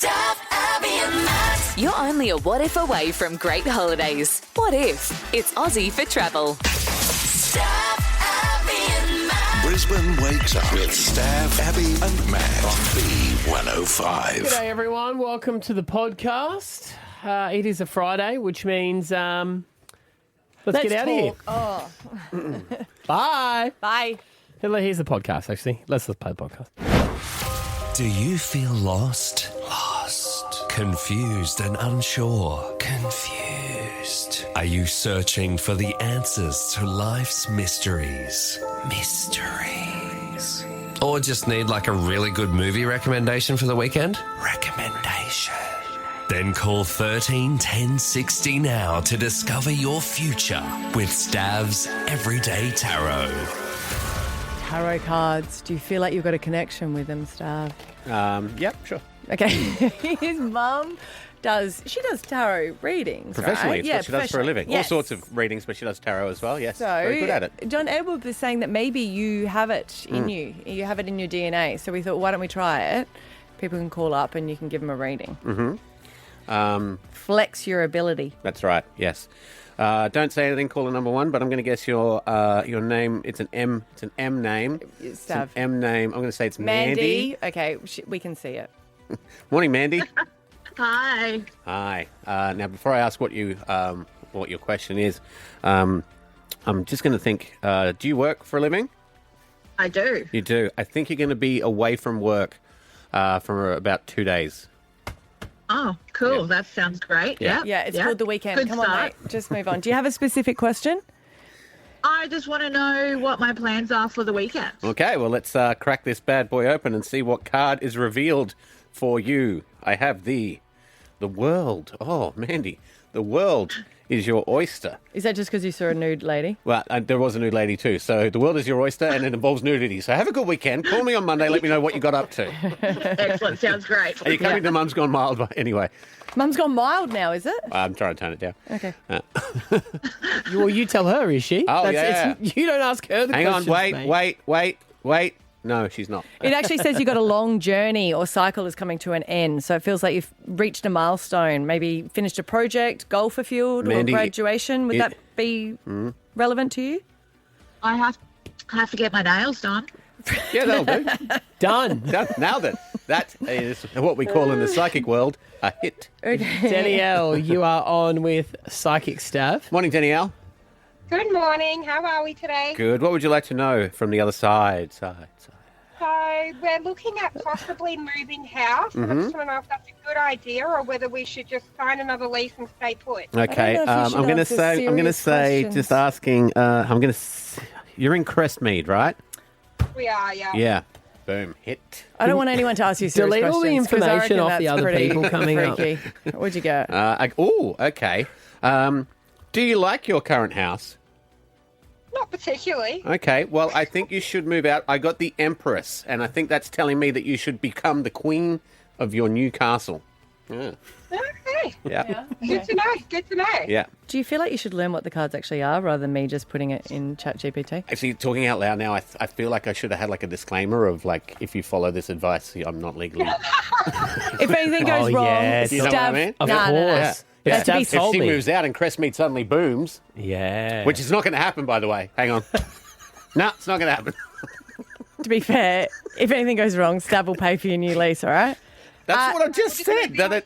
Stav, Abby and Matt. You're only a what if away from great holidays. What if? It's Aussie for travel. Stav, Abby and Matt. Brisbane wakes up with Stav, Abby and Matt on B105. G'day everyone, welcome to the podcast. It is a Friday, which means let's get out of here. Oh. Bye. Bye. Here's the podcast, actually. Let's play the podcast. Do you feel lost? Lost. Confused and unsure? Confused. Are you searching for the answers to life's mysteries? Mysteries. Or just need like a really good movie recommendation for the weekend? Recommendation. Then call 13 10 60 now to discover your future with Stav's Everyday Tarot. Tarot cards. Do you feel like you've got a connection with them, Stav? Yep, sure. Okay. His mum does tarot readings, Professionally, right? it's what she does for a living. Yes. All sorts of readings, but she does tarot as well, yes. So, very good at it. John Edward was saying that maybe you have it in you. You have it in your DNA. So we thought, why don't we try it? People can call up and you can give them a reading. Mm-hmm. Flex your ability. That's right, yes. Don't say anything, caller number one, but I'm going to guess your name. It's an M. It's an M name. It's an M name. I'm going to say it's Mandy. Okay, we can see it. Morning, Mandy. Hi. Hi. Now, before I ask what your question is, I'm just going to think. Do you work for a living? I do. You do. I think you're going to be away from work for about 2 days. Oh, cool. Yeah. That sounds great. Yeah. Yeah, it's called the weekend. Good Come on, start. mate. Just move on. Do you have a specific question? I just want to know what my plans are for the weekend. Okay, well, let's crack this bad boy open and see what card is revealed for you. I have the world. Oh, Mandy, the world is your oyster. Is that just because you saw a nude lady? Well, there was a nude lady too. So the world is your oyster and it involves nudity. So have a good weekend. Call me on Monday. Let me know what you got up to. Excellent. Sounds great. Are you coming to Mum's Gone Mild? Anyway, Mum's gone mild now, is it? I'm trying to turn it down. Okay. Well, you tell her, is she? Oh, yeah. You don't ask her the Hang on, questions, wait. No, she's not. It actually says you've got a long journey or cycle is coming to an end. So it feels like you've reached a milestone, maybe finished a project, goal fulfilled, Mandy, or graduation. Would that be relevant to you? I have to get my nails done. Yeah, that'll do. Done. Nailed it. That is what we call in the psychic world a hit. Okay. Danielle, you are on with Psychic Stav. Morning, Danielle. Good morning. How are we today? Good. What would you like to know from the other side? So we're looking at possibly moving house. I just want to know if that's a good idea or whether we should just sign another lease and stay put. Okay. I don't know if you should I'm going to answer say. I'm going to serious say. questions. Just asking. You're in Crestmead, right? We are, yeah. Yeah. Boom. Hit. I don't want anyone to ask you serious Delete all the questions, 'cause I information reckon off the that's other pretty people coming up. freaky. Where'd you go? Okay. Do you like your current house? Not particularly. Okay. Well, I think you should move out. I got the Empress, and I think that's telling me that you should become the queen of your new castle. Yeah. Okay. Yeah. Good to know. Good to know. Yeah. Do you feel like you should learn what the cards actually are rather than me just putting it in ChatGPT? Actually, talking out loud now, I feel like I should have had like a disclaimer of like, if you follow this advice, I'm not legally. If anything goes wrong, yes. You know what I mean? Of Nah, nah, nah. course. Yeah. That's to be If she told me. moves out and Crestmead suddenly booms, Yeah. which is not going to happen, by the way. Hang on. No, it's not going to happen. To be fair, if anything goes wrong, Stav will pay for your new lease, all right? That's what I just said. Yeah.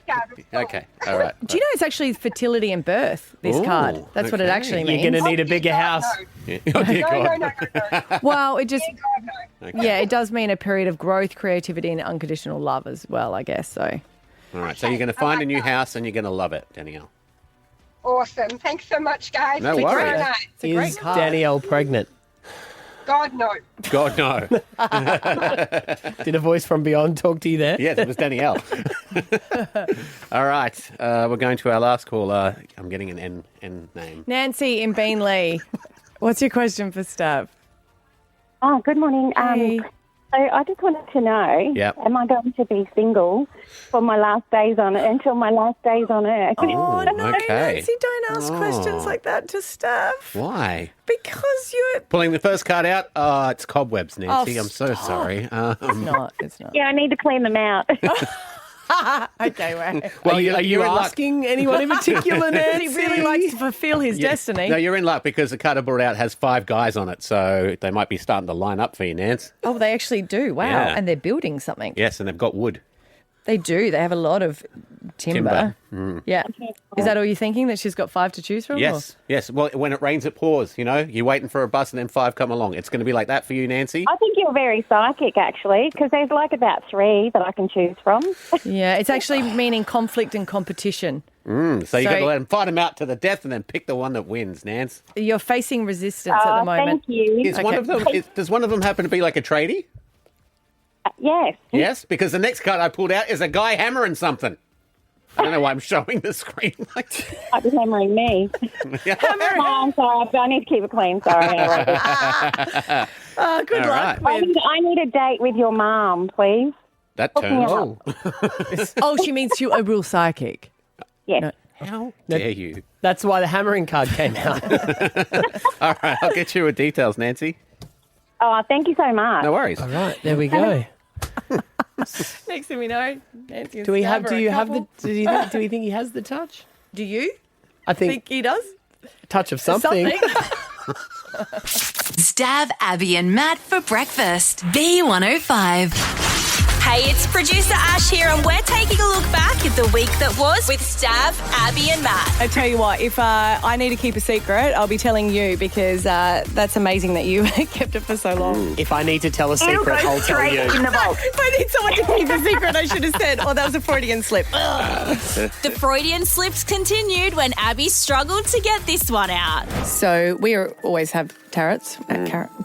Okay. All right. Do you know it's actually fertility and birth, this Ooh, card? That's what it okay. actually You're means. going to need a bigger house. Yeah. Oh, dear God. No. Well, it just, God, no. yeah, it does mean a period of growth, creativity, and unconditional love as well, I guess. So, All right. So you're going to find a new house and you're going to love it, Danielle. Awesome. Thanks so much, guys. No It's worries. very nice. it's a great Is card. Danielle pregnant? God, no. God, no. Did a voice from beyond talk to you there? Yes, it was Danielle. All right. We're going to our last caller. I'm getting an N name. Nancy in Beanley. What's your question for Stav? Oh, good morning. Hey. So I just wanted to know, Yep. am I going to be single for my last days on it, until my last days on Earth? Oh, no, okay. Nancy, don't ask questions like that to Stav. Why? Because you're... Pulling the first card out. Oh, it's cobwebs, Nancy. Oh, I'm so stop. sorry. It's not. Yeah, I need to clean them out. Okay, right. Well, are you you're in luck. asking anyone in particular, Nancy? He really likes to fulfill his destiny. No, you're in luck because the cardboard out has 5 guys on it, so they might be starting to line up for you, Nance. Oh, they actually do. Wow. Yeah. And they're building something. Yes, and they've got wood. They do. They have a lot of timber. Mm. Yeah. Is that all you're thinking, that she's got 5 to choose from? Yes, yes. Well, when it rains, it pours, You're waiting for a bus and then 5 come along. It's going to be like that for you, Nancy. I think you're very psychic, actually, because there's like about 3 that I can choose from. Yeah, it's actually meaning conflict and competition. So you got to let them fight them out to the death and then pick the one that wins, Nance. You're facing resistance at the moment. Thank you. Is one of them? Does one of them happen to be like a tradie? Yes. Yes, because the next card I pulled out is a guy hammering something. I don't know why I'm showing the screen like that. Might be hammering me. Oh, I'm sorry. I need to keep it clean. Sorry. Good luck. I need a date with your mum, please. That turns. Oh, she means you're a real psychic. Yes. No. How dare you? That's why the hammering card came out. All right, I'll get you with details, Nancy. Oh, thank you so much. No worries. All right, there we go. Next thing we know, Nancy and Do we Stab have? are Do a you have the? couple. Do we think he has the touch? Do you I think think he does? a touch of something. Stab Abby and Matt for breakfast. B105. Hey, it's producer Ash here, and we're taking a look back at the week that was with Stab, Abby, and Matt. I tell you what, if I need to keep a secret, I'll be telling you, because that's amazing that you kept it for so long. If I need to tell a secret, I'll tell you. in the vault. If I need someone to keep a secret, I should have said, oh, that was a Freudian slip. The Freudian slips continued when Abby struggled to get this one out. So we always have tarots.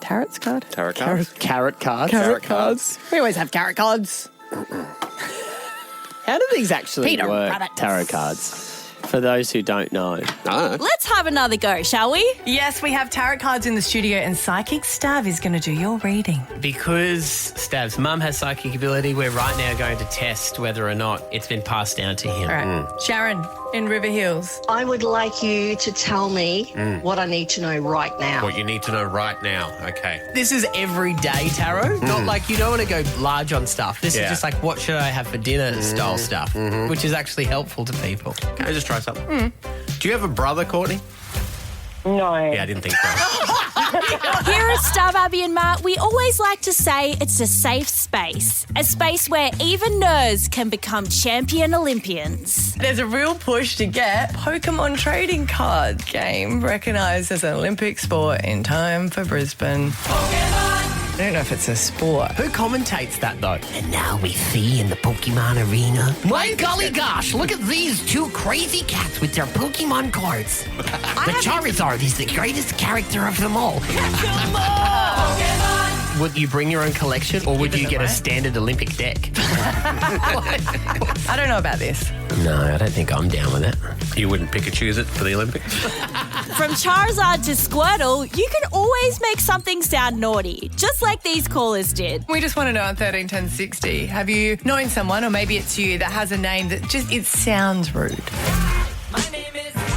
Tarots card? Tarot cards. Carrot cards. Carrot cards. We always have carrot cards. How do these actually Peter work? Rabbit. Tarot cards. For those who don't know. Let's have another go, shall we? Yes, we have tarot cards in the studio, and Psychic Stav is going to do your reading. Because Stav's mum has psychic ability, we're right now going to test whether or not it's been passed down to him. All right. Sharon in River Hills. I would like you to tell me what I need to know right now. What you need to know right now. Okay. This is everyday tarot, not like you don't want to go large on stuff. This is just like, what should I have for dinner style stuff, which is actually helpful to people. Can I just try something? Do you have a brother, Courtney? No. Yeah, I didn't think so. Here at Stab, Abby and Matt, we always like to say it's a safe space. A space where even nerds can become champion Olympians. There's a real push to get Pokemon trading card game recognised as an Olympic sport in time for Brisbane. I don't know if it's a sport. Who commentates that though? And now we see in the Pokemon arena. My golly gosh, look at these 2 crazy cats with their Pokemon cards. The Charizard is the greatest character of them all. Would you bring your own collection, or would you get a standard Olympic deck? I don't know about this. No, I don't think I'm down with it. You wouldn't pick and choose it for the Olympics? From Charizard to Squirtle, you can always make something sound naughty, just like these callers did. We just want to know on 13 10 60, have you known someone, or maybe it's you, that has a name that just, it sounds rude?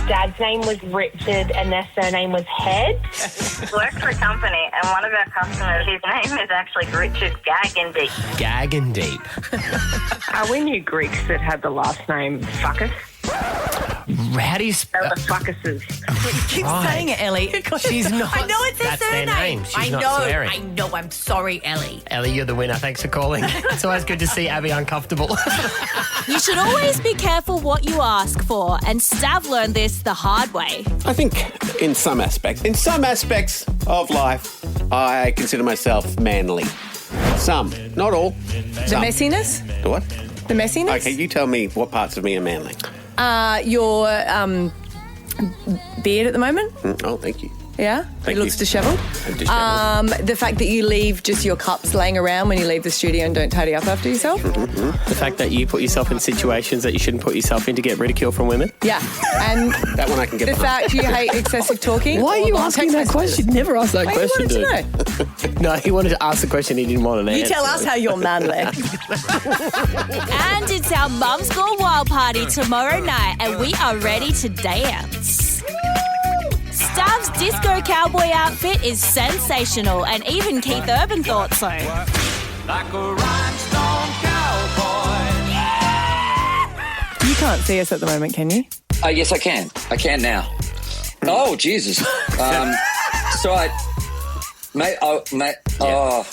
Dad's name was Richard and their surname was Head. Worked for a company, and one of our customers, his name is actually Richard Gagandeep. Gagandeep. We knew Greeks that had the last name Fuckus. How do you spell The Fuckuses. Keep saying it, Ellie. She's not. I know it's their That's their surname. name. She's I not know. swearing. I know. I'm sorry, Ellie. Ellie, you're the winner. Thanks for calling. It's always good to see Abby uncomfortable. You should always be careful what you ask for, and Stav learned this the hard way. I think in some aspects of life, I consider myself manly. Some, not all. The messiness? The what? The messiness? Okay, you tell me what parts of me are manly. Your beard at the moment? Oh, thank you. Yeah? Thank it looks you. dishevelled. The fact that you leave just your cups laying around when you leave the studio and don't tidy up after yourself? The fact that you put yourself in situations that you shouldn't put yourself in to get ridicule from women. Yeah. And that one I can get the behind. fact you hate excessive talking. Why are you asking that question? You'd never ask that question, dude. No, he wanted to ask the question he didn't want an answer. You tell us how you're manly. And it's our Mum's Gone Wild party tomorrow night, and we are ready to dance. Stav's disco cowboy outfit is sensational, and even Keith Urban thought so. Like a rhinestone cowboy. Yeah! You can't see us at the moment, can you? Yes, I can. I can now. Oh, Jesus.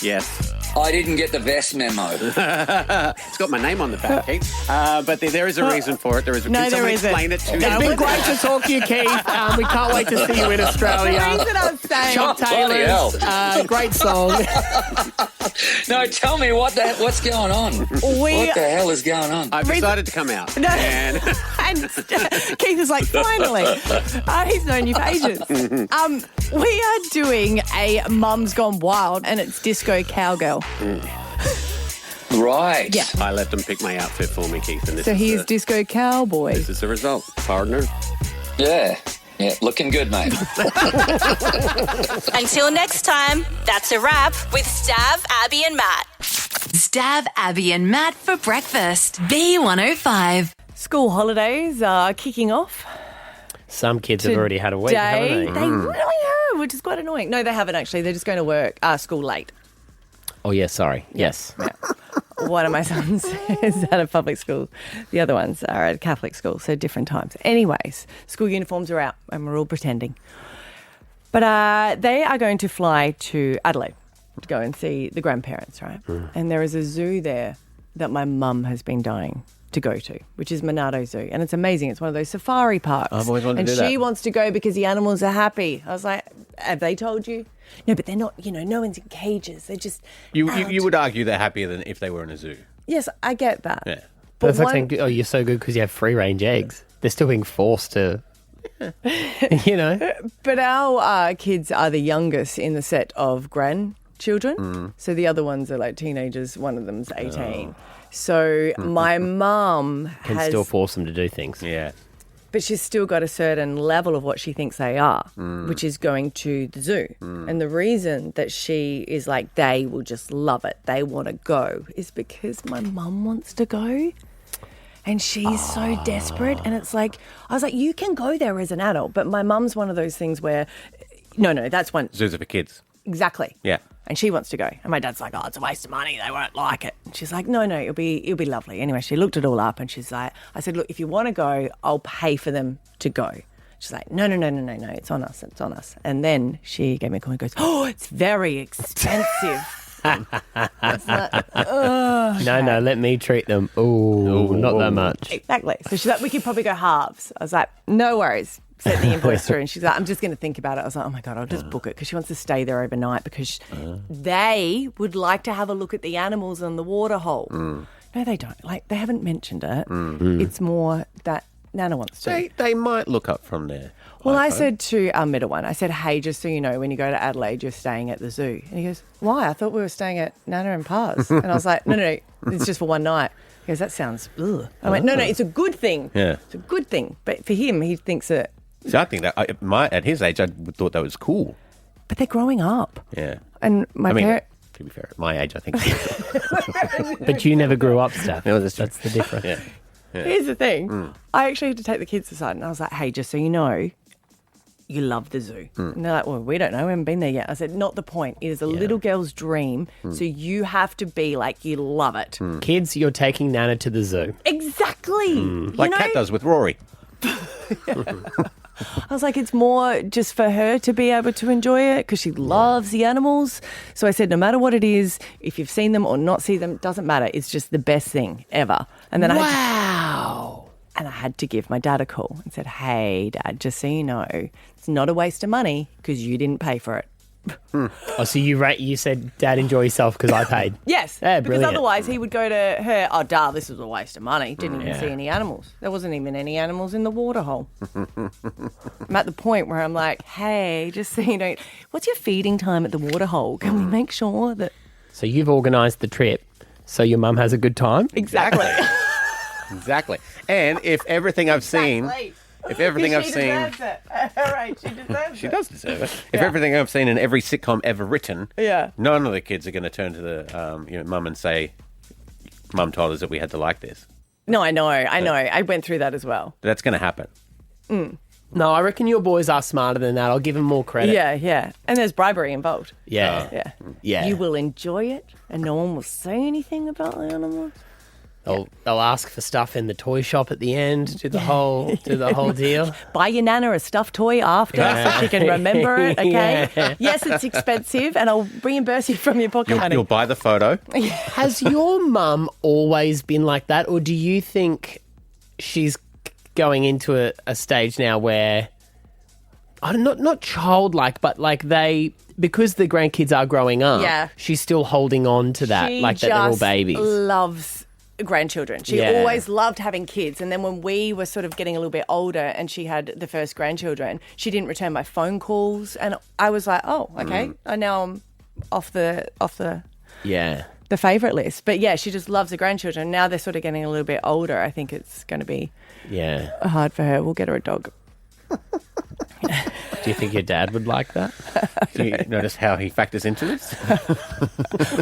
Yes. I didn't get the vest memo. It's got my name on the back, Keith. But there is a reason for it. There is. No, there isn't. Explain it to It's been great to talk to you, Keith. We can't wait to see you in Australia. The reason I'm saying... John Taylor's great song. No, tell me what's going on. What the hell is going on? I've decided to come out. No. And Keith is like, finally. He's known you for ages. We are doing a Mum's Gone Wild, and it's disco cowgirl. Right. Yeah. I let them pick my outfit for me, Keith. And So he's disco cowboy. This is the result, partner. Yeah, looking good, mate. Until next time, that's a wrap with Stav, Abby and Matt. Stav, Abby and Matt for breakfast. B105. School holidays are kicking off. Some kids have already had a week, haven't they? They really have, which is quite annoying. No, they haven't actually. They're just going to school late. Oh, yeah, sorry. Yes. Yeah. One of my sons is at a public school. The other ones are at a Catholic school, so different times. Anyways, school uniforms are out and we're all pretending. But they are going to fly to Adelaide to go and see the grandparents, right? And there is a zoo there that my mum has been dying to go to, which is Monado Zoo. And it's amazing. It's one of those safari parks. I've always wanted to do that. And she wants to go because the animals are happy. I was like, have they told you? No, but they're not, no one's in cages. They're just You would argue they're happier than if they were in a zoo. Yes, I get that. Yeah. But it's like saying, you're so good because you have free-range eggs. They're still being forced to, But our kids are the youngest in the set of grandchildren. So the other ones are like teenagers. One of them's 18. So my mum can still force them to do things. Yeah. But she's still got a certain level of what she thinks they are, which is going to the zoo. And the reason that she is like, they will just love it, they want to go, is because my mum wants to go. And she's so desperate. And it's like, I was like, you can go there as an adult. But my mum's one of those things where, no, that's one. Zoos are for kids. Exactly. Yeah. And she wants to go. And my dad's like, oh, it's a waste of money. They won't like it. And she's like, no, it'll be lovely. Anyway, she looked it all up and she's like, I said, look, if you want to go, I'll pay for them to go. She's like, no, it's on us. It's on us. And then she gave me a call and goes, oh, it's very expensive. No, let me treat them. Ooh, not that much. Exactly. So she's like, we could probably go halves. I was like, no worries. Sent the invoice through and she's like, I'm just going to think about it. I was like, oh my God, I'll just book it because she wants to stay there overnight because they would like to have a look at the animals in the water hole. No, they don't. Like, they haven't mentioned it. It's more that Nana wants to. They might look up from there. Well, I said to our middle one, I said, hey, just so you know, when you go to Adelaide, you're staying at the zoo. And he goes, why? I thought we were staying at Nana and Pa's. And I was like, no, it's just for one night. He goes, that sounds, ugh. I went, no, it's a good thing. Yeah. It's a good thing. But for him, he thinks that. So I think that at his age, I thought that was cool. But they're growing up. Yeah. And my parents. To be fair, at my age, I think. But you never grew up, Steph. No, that's the difference. Yeah. Here's the thing. I actually had to take the kids aside and I was like, hey, just so you know, you love the zoo. And they're like, well, we don't know. We haven't been there yet. I said, not the point. It is a little girl's dream. So you have to be like, you love it. Kids, you're taking Nana to the zoo. Exactly. Like Kat does with Rory. I was like, it's more just for her to be able to enjoy it because she loves the animals. So I said, no matter what it is, if you've seen them or not seen them, doesn't matter. It's just the best thing ever. And then I had to give my dad a call and said, hey, Dad, just so you know, it's not a waste of money because you didn't pay for it. Oh, so you said, Dad, enjoy yourself because I paid. Yes, because because otherwise he would go to her, oh, Dad, this was a waste of money. Didn't even see any animals. There wasn't even any animals in the water hole. I'm at the point where I'm like, hey, just so you know, what's your feeding time at the water hole? Can we make sure that... So you've organised the trip so your mum has a good time? Exactly. Exactly. And if everything I've seen... If everything I've seen... Deserves it. Right, she deserves it. She does deserve it. If everything I've seen in every sitcom ever written, none of the kids are going to turn to the mum and say, Mum told us that we had to like this. No, I know. I went through that as well. That's going to happen. No, I reckon your boys are smarter than that. I'll give them more credit. Yeah. And there's bribery involved. Yeah. You will enjoy it and no one will say anything about the animals. They'll ask for stuff in the toy shop at the end. Do the whole deal. Buy your nana a stuffed toy after so she can remember it. Okay. Yeah. Yes, it's expensive, and I'll reimburse you from your pocket money. You'll buy the photo. Has your mum always been like that, or do you think she's going into a stage now where not childlike, but like because the grandkids are growing up, she's still holding on to that, She like that they're all just babies. loves grandchildren. She always loved having kids. And then when we were sort of getting a little bit older and she had the first grandchildren, she didn't return my phone calls. And I was like, oh, okay. And now I'm off the favourite list. But yeah, she just loves the grandchildren. Now they're sort of getting a little bit older. I think it's going to be hard for her. We'll get her a dog. Do you think your dad would like that? Do you notice how he factors into this?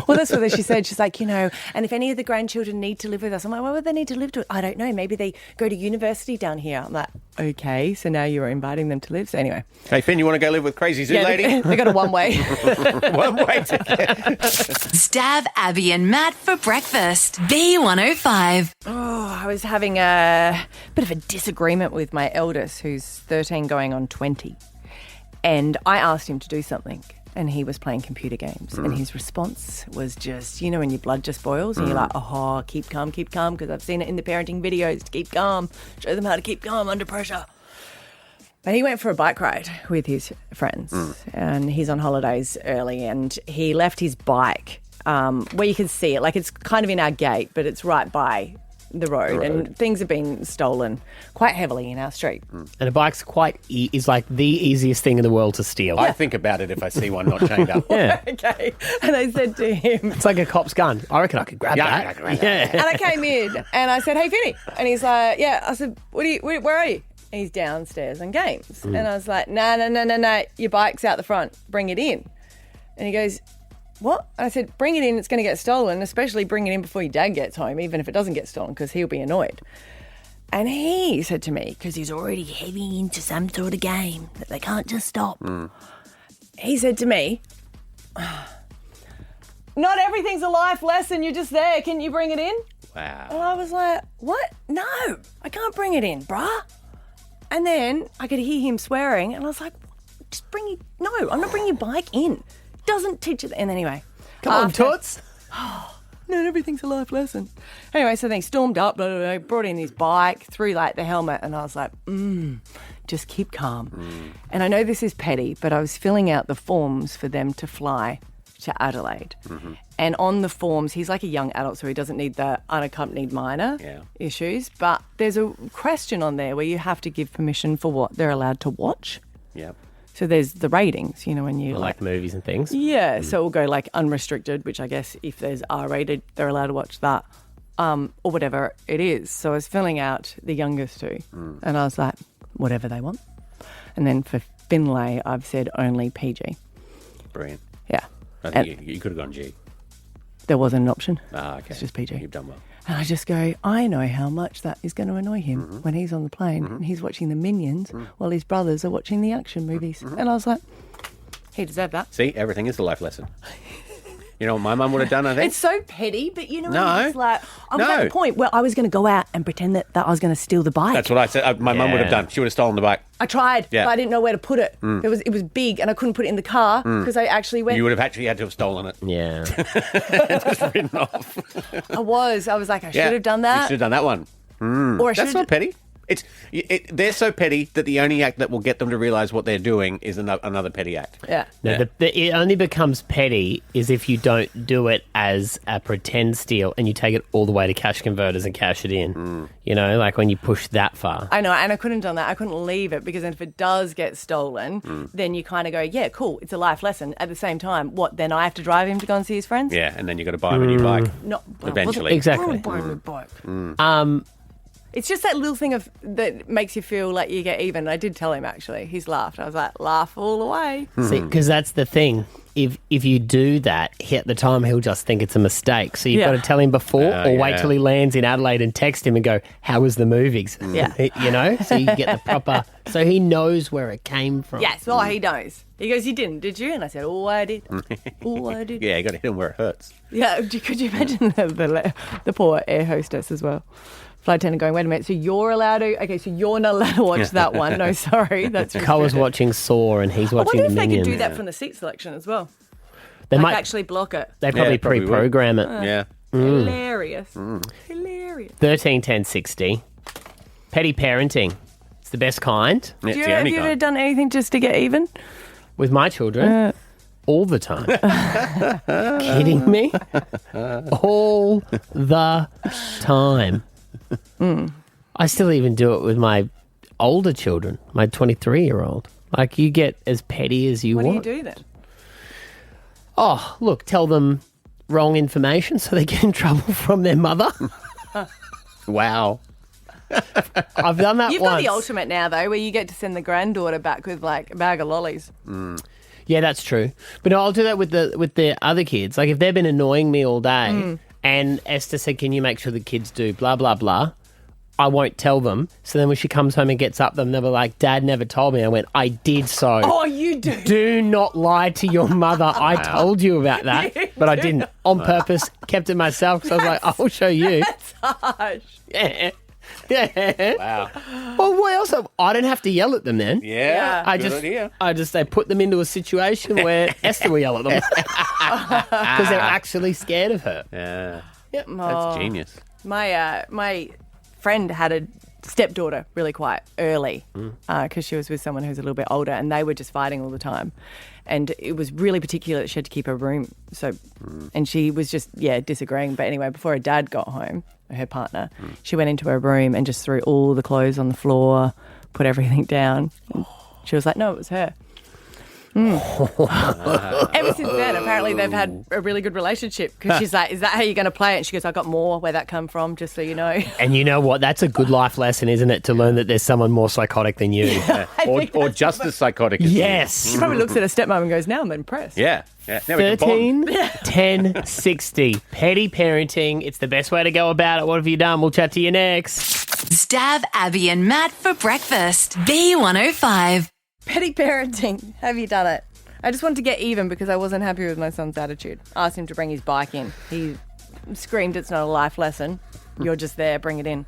Well, that's what she said. She's like, and if any of the grandchildren need to live with us, I'm like, why would they need to live to it? I don't know. Maybe they go to university down here. I'm like, okay, so now you're inviting them to live. So anyway. Hey, Finn, you want to go live with Crazy Zoo Lady? They got a one-way. One-way ticket. Stab Abby and Matt for breakfast. B105. Oh, I was having a bit of a disagreement with my eldest, who's 13 going on 20. And I asked him to do something, and he was playing computer games. And his response was just, when your blood just boils and you're like, oh, keep calm, because I've seen it in the parenting videos to keep calm, show them how to keep calm under pressure. But he went for a bike ride with his friends, and he's on holidays early, and he left his bike where you can see it. Like, it's kind of in our gate, but it's right by the road, and things have been stolen quite heavily in our street. And a bike's is like the easiest thing in the world to steal. I think about it if I see one not chained up. Okay. And I said to him, it's like a cop's gun. I reckon I could grab that. And I came in and I said, hey, Vinny. And he's like, yeah. I said, where are you? And he's downstairs on games. And I was like, no, your bike's out the front. Bring it in. And he goes, what? And I said, bring it in, it's going to get stolen, especially bring it in before your dad gets home, even if it doesn't get stolen, because he'll be annoyed. And he said to me, because he's already heavy into some sort of game that they can't just stop, he said to me, not everything's a life lesson, you're just there, can you bring it in? Wow. And I was like, what? No, I can't bring it in, bruh. And then I could hear him swearing, and I was like, just bring it, no, I'm not bringing your bike in. Doesn't teach it. And anyway. Come on, Toots. Not everything's a life lesson. Anyway, so they stormed up, brought in his bike, threw like the helmet, and I was like, just keep calm. And I know this is petty, but I was filling out the forms for them to fly to Adelaide. And on the forms, he's like a young adult, so he doesn't need the unaccompanied minor issues. But there's a question on there where you have to give permission for what they're allowed to watch. Yep. So there's the ratings, when you like movies and things. Yeah, so it'll go like unrestricted, which I guess if there's R-rated, they're allowed to watch that, or whatever it is. So I was filling out the youngest two, and I was like, whatever they want. And then for Finlay, I've said only PG. Brilliant. Yeah. I think you could have gone G. There wasn't an option. Okay. It's just PG. You've done well. And I just go, I know how much that is going to annoy him when he's on the plane and he's watching the Minions while his brothers are watching the action movies. And I was like, he deserved that. See, everything is a life lesson. You know what my mum would have done, I think? It's so petty, but when No. it's like, I was at the point where I was going to go out and pretend that I was going to steal the bike. That's what I said. My mum would have done. She would have stolen the bike. I tried, Yeah. but I didn't know where to put it. It was big and I couldn't put it in the car because I actually went. You would have actually had to have stolen it. Yeah. Just ridden off. I was like, I should have done that. You should have done that one. Or I That's should not petty. They're so petty that the only act that will get them to realise what they're doing is another petty act. Yeah. No, it only becomes petty is if you don't do it as a pretend steal and you take it all the way to cash converters and cash it in. Like when you push that far. I know, and I couldn't have done that. I couldn't leave it because if it does get stolen, then you kind of go, yeah, cool, it's a life lesson. At the same time, then I have to drive him to go and see his friends? Yeah, and then you've got to buy him a new bike. No, eventually. Exactly. Buy him a bike. It's just that little thing that makes you feel like you get even. I did tell him, actually. He's laughed. I was like, laugh all the way. See, because that's the thing. If you do that, at the time he'll just think it's a mistake. So you've got to tell him before, or wait till he lands in Adelaide and text him and go, "How was the movies?" Yeah, you know. So you get the proper. So he knows where it came from. Yes, well, he knows. He goes, "You didn't, did you?" And I said, "Oh, I did. Oh, I did." Yeah, you got to hit him where it hurts. Yeah. Could you imagine the poor air hostess as well? Flight attendant going, wait a minute, so you're allowed to... Okay, so you're not allowed to watch that one. No, sorry. That's Cole's watching Saw and he's watching The Minions. I wonder if they could do that from the seat selection as well. They might might actually block it. They probably pre-program it. Yeah. Hilarious. Hilarious. 13, 10, 60. Petty parenting. It's the best kind. Have you ever done anything just to get even? With my children? All the time. Kidding me? All the time. I still even do it with my older children, my 23-year-old. Like, you get as petty as you want. What do you do then? Oh, look, tell them wrong information so they get in trouble from their mother. Wow. I've done that You've once. got the ultimate now, though, where you get to send the granddaughter back with, like, a bag of lollies. Yeah, that's true. But no, I'll do that with the other kids. Like, if they've been annoying me all day and Esther said, can you make sure the kids do blah, blah, blah, I won't tell them. So then when she comes home and gets up, they'll be like, Dad never told me. I went, I did so. Oh, you do? Do not lie to your mother. I told you about that, but I didn't on purpose. Kept it myself because I was like, I'll show you. That's harsh. Yeah. Yeah. Wow. Well, what else? I don't have to yell at them then. Yeah. I just put them into a situation where Esther will yell at them because they're actually scared of her. Yeah. Yep. That's genius. My friend had a stepdaughter really quite early because she was with someone who was a little bit older and they were just fighting all the time. And it was really particular that she had to keep her room. So, and she was just, disagreeing. But anyway, before her dad got home, her partner, she went into her room and just threw all the clothes on the floor, put everything down. And she was like, no, it was her. Ever since then, apparently they've had a really good relationship because she's like, is that how you're going to play it? And she goes, I got more where that come from, just so you know. And you know what? That's a good life lesson, isn't it? To learn that there's someone more psychotic than you. Yeah. Or just as psychotic as yes. you. She probably looks at her stepmom and goes, now I'm impressed. Yeah. Now we can 13, bond. 10, 60. Petty parenting. It's the best way to go about it. What have you done? We'll chat to you next. Stab Abby and Matt for breakfast. B105. Petty parenting. Have you done it? I just wanted to get even because I wasn't happy with my son's attitude. I asked him to bring his bike in. He screamed, it's not a life lesson. You're just there, bring it in.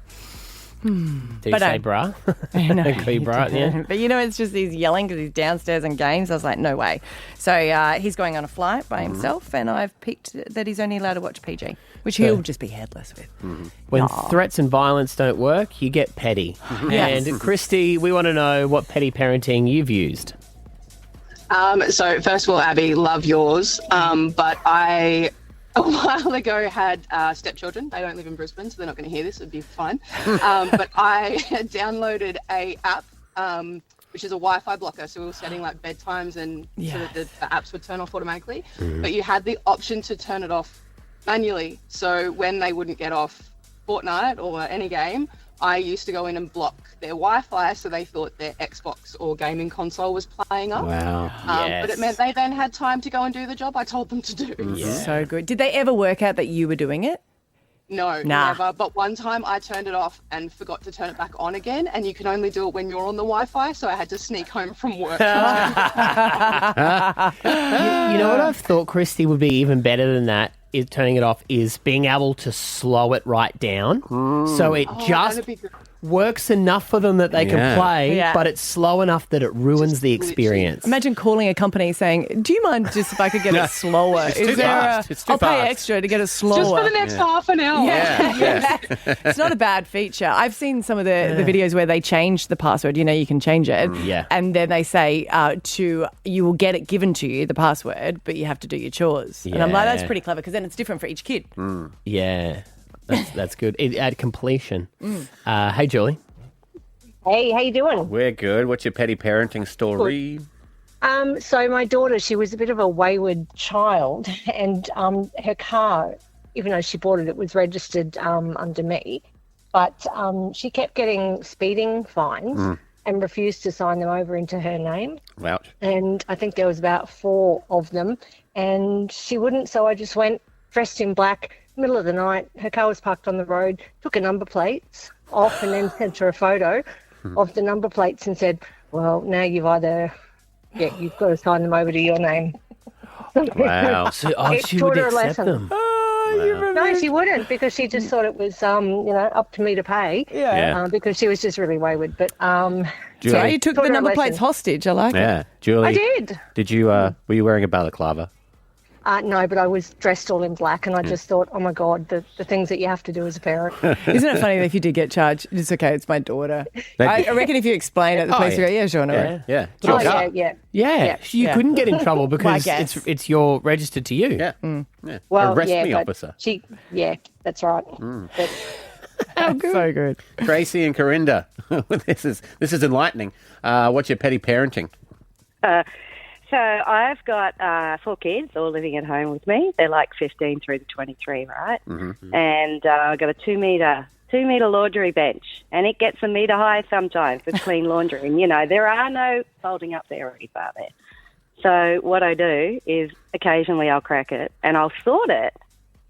Did you say bra? No, Call you bra, yeah. But it's just he's yelling because he's downstairs in games. I was like, no way. So he's going on a flight by himself and I've picked that he's only allowed to watch PG, which he'll just be headless with. When threats and violence don't work, you get petty. Yes. And Christy, we want to know what petty parenting you've used. So first of all, Abby, love yours. But I, a while ago, had stepchildren. They don't live in Brisbane, so they're not going to hear this. It'd be fine. But I downloaded a app, which is a Wi-Fi blocker. So we were setting like bedtimes and so that the apps would turn off automatically. But you had the option to turn it off manually. So when they wouldn't get off Fortnite or any game, I used to go in and block their Wi-Fi so they thought their Xbox or gaming console was playing up. Wow. But it meant they then had time to go and do the job I told them to do. So good. Did they ever work out that you were doing it? No, never. But one time I turned it off and forgot to turn it back on again, and you can only do it when you're on the Wi-Fi, so I had to sneak home from work. You know what I've thought, Christy, would be even better than that, is turning it off, is being able to slow it right down. So it just works enough for them that they can play, but it's slow enough that it ruins the experience. Imagine calling a company saying, do you mind just if I could get it slower? It's too fast. I'll pay extra to get it slower. Just for the next half an hour. It's not a bad feature. I've seen some of the videos where they change the password. You can change it. And then they say you will get it given to you, the password, but you have to do your chores. And I'm like, that's pretty clever because then it's different for each kid. Yeah. That's good. At completion. Hey, Julie. Hey, how you doing? We're good. What's your petty parenting story? So my daughter, she was a bit of a wayward child, and her car, even though she bought it, it was registered under me. but she kept getting speeding fines and refused to sign them over into her name. Ouch. And I think there was about 4 of them, and she wouldn't, so I just went dressed in black, middle of the night. Her car was parked on the road, took her number plates off and then sent her a photo of the number plates and said, well, now you've got to sign them over to your name. Wow. So, It she taught would her a accept lesson. them. No, she wouldn't, because she just thought it was, up to me to pay. Yeah. Because she was just really wayward. But Julie. So you took Taught the her a number lesson. plates hostage. I like it. Yeah. Julie. I did. Did you, were you wearing a balaclava? No, but I was dressed all in black, and I just thought, oh my God, the things that you have to do as a parent. Isn't it funny that if you did get charged, it's okay, it's my daughter. I reckon if you explain it, the police will go, yeah, sure, no worries. Yeah. Oh, yeah. Yeah, you Yeah. couldn't get in trouble because guess. it's your registered to you. Yeah. Yeah. Well, Arrest yeah, me, but officer. that's right. But So good. Tracy and Corinda. this is enlightening. What's your petty parenting? So I've got 4 kids all living at home with me. They're like 15 through to 23, right? Mm-hmm. And I've got a 2 metre laundry bench, and it gets a metre high sometimes with clean laundry. And, there are no folding up there or anything out there. So what I do is occasionally I'll crack it and I'll sort it,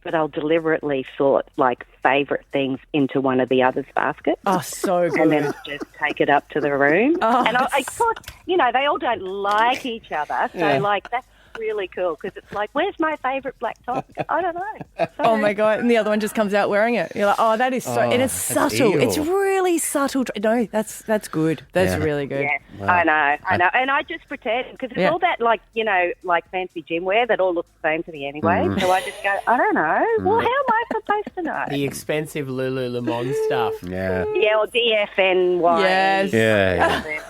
but I'll deliberately sort like favourite things into one of the other's baskets. Oh, so good. And then just take it up to the room. Oh, and I thought, they all don't like each other. So, that's really cool because it's like, where's my favourite black top? I don't know. Oh, my God. And the other one just comes out wearing it. You're like, oh, that is so... and it's subtle. evil. It's really subtle. No, that's good. That's really good. Yeah, Wow. I know. And I just pretend because it's all that, like fancy gym wear that all looks the same to me anyway. So I just go, I don't know. Well, how am I supposed to know? The expensive Lululemon stuff. Yeah. Yeah, or DFNY. Yes.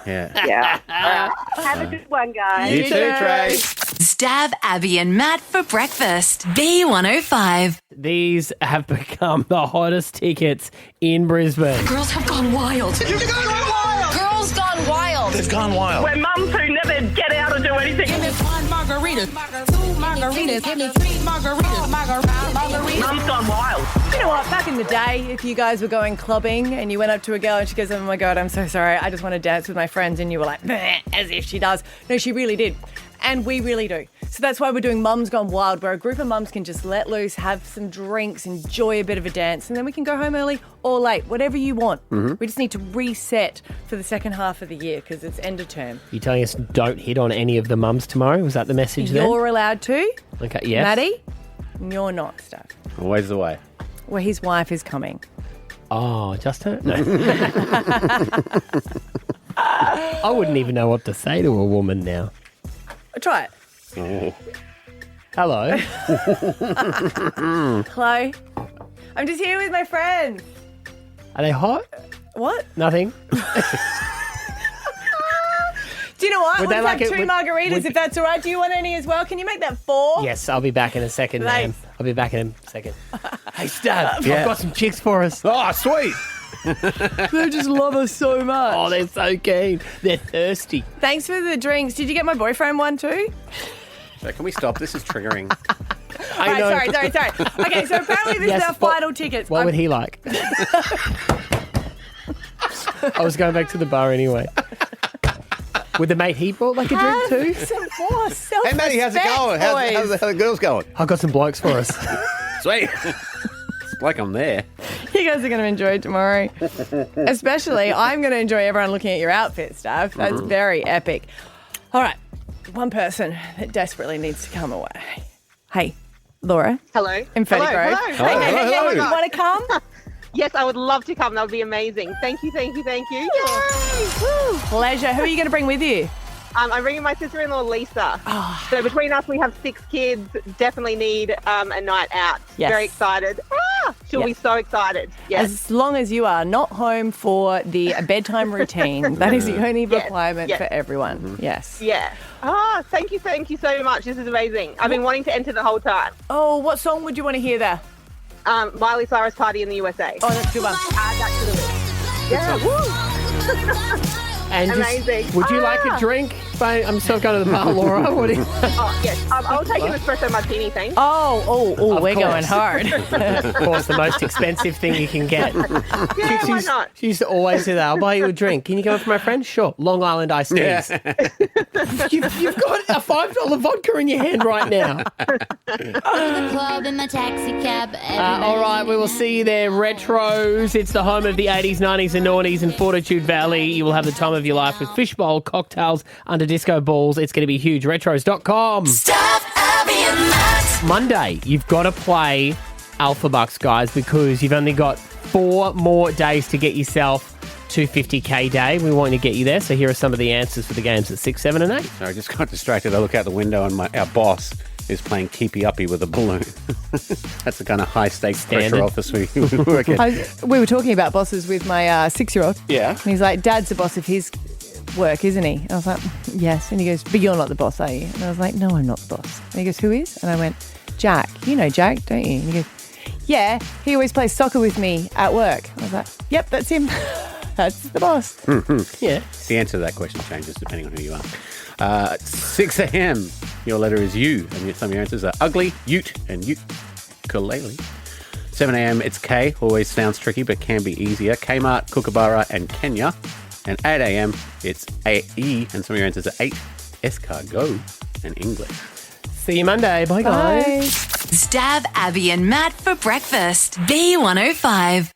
Yeah. All right. Have a good one, guys. You too, Trey. Stab Abby and Matt for breakfast. B105. These have become the hottest tickets in Brisbane. Girls have gone wild. Girls gone wild. They've gone wild. We're mums who never get out or do anything. Give me 1 margarita, 2 margaritas, give me 3 margaritas, margarita. Mum's gone wild. You know what? Back in the day, if you guys were going clubbing and you went up to a girl and she goes, oh, my God, I'm so sorry. I just want to dance with my friends. And you were like, as if she does. No, she really did. And we really do. So that's why we're doing Mums Gone Wild, where a group of mums can just let loose, have some drinks, enjoy a bit of a dance, and then we can go home early or late, whatever you want. Mm-hmm. We just need to reset for the second half of the year because it's end of term. You telling us don't hit on any of the mums tomorrow? Was that the message then? You're allowed to. Okay, yes. Maddie, you're not, Steph. Always the way. Well, his wife is coming. Oh, just her? No. I wouldn't even know what to say to a woman now. Try it. Oh. Hello. Hello. I'm just here with my friends. Are they hot? What? Nothing? Do you know what? Would Let's they like have it- 2 would- margaritas would- if that's all right. Do you want any as well? Can you make that 4? Yes, I'll be back in a second, Thanks. ma'am. I'll be back in a second. Hey, Stab, Yeah. I've got some chicks for us. Oh, sweet. They just love us so much. Oh, they're so keen. They're thirsty. Thanks for the drinks. Did you get my boyfriend one too? So can we stop? This is triggering. I Right, know. sorry. Okay, so apparently this Yes, is our what- final tickets. What would he like? I was going back to the bar anyway. Would the mate he brought like a drink too? Some more self-respect, Hey, Matty, how's it going? How's the girls going? I've got some blokes for us. Sweet. It's like I'm there. You guys are going to enjoy it tomorrow. Especially, I'm going to enjoy everyone looking at your outfit stuff. That's very epic. All right, one person that desperately needs to come away. Hey, Laura. Hello. In Ferdy Grove. Hello. Hey, you want to come? Yes, I would love to come. That would be amazing. Thank you. Yay! Woo. Pleasure. Who are you going to bring with you? I'm bringing my sister-in-law, Lisa. So between us, we have 6 kids. Definitely need a night out. Yes. Very excited. She'll be so excited. Yes. As long as you are not home for the bedtime routine, that is the only requirement for everyone. Yes. Yeah. Thank you so much. This is amazing. I've been wanting to enter the whole time. Oh, what song would you want to hear there? Miley Cyrus Party in the USA. Oh, that's a good one. Add that to the list. Yeah. Woo! And Amazing. Would you like a drink? I'm still going to the bar, Laura. What do you... Oh, yes. I'll take an espresso martini, thanks. We're going hard. Of course, the most expensive thing you can get. Yeah, why not? She used to always do that. I'll buy you a drink. Can you go in for my friend? Sure. Long Island iced teas. You've got a $5 vodka in your hand right now. The club in my taxi cab. All right, we will see you there. Retros. It's the home of the 80s, 90s and noughties in Fortitude Valley. You will have the time of your life with fishbowl, cocktails, under disco balls. It's going to be huge. Retros.com. Stav, Abby and Matt. Monday, you've got to play Alpha Bucks, guys, because you've only got 4 more days to get yourself to 50K day. We want to get you there. So here are some of the answers for the games at 6, 7 and 8. So I just got distracted. I look out the window and our boss is playing keepy uppy with a balloon. That's the kind of high stakes pressure office we work at. We were talking about bosses with my 6-year-old. Yeah. And he's like, Dad's the boss of his work, isn't he? I was like, yes. And he goes, but you're not the boss, are you? And I was like, no, I'm not the boss. And he goes, who is? And I went, Jack. You know Jack, don't you? And he goes, yeah, he always plays soccer with me at work. I was like, yep, that's him. That's the boss. Mm-hmm. Yeah. The answer to that question changes depending on who you are. 6 a.m. Your letter is U, and some of your answers are ugly, ute, and ukulele. 7 a.m. It's K. Always sounds tricky, but can be easier. Kmart, Kookaburra, and Kenya. And 8 a.m. It's AE, and some of your answers are 8. Escargot, and English. See you Monday. Bye, guys. Stav, Abby and Matt for breakfast. B105.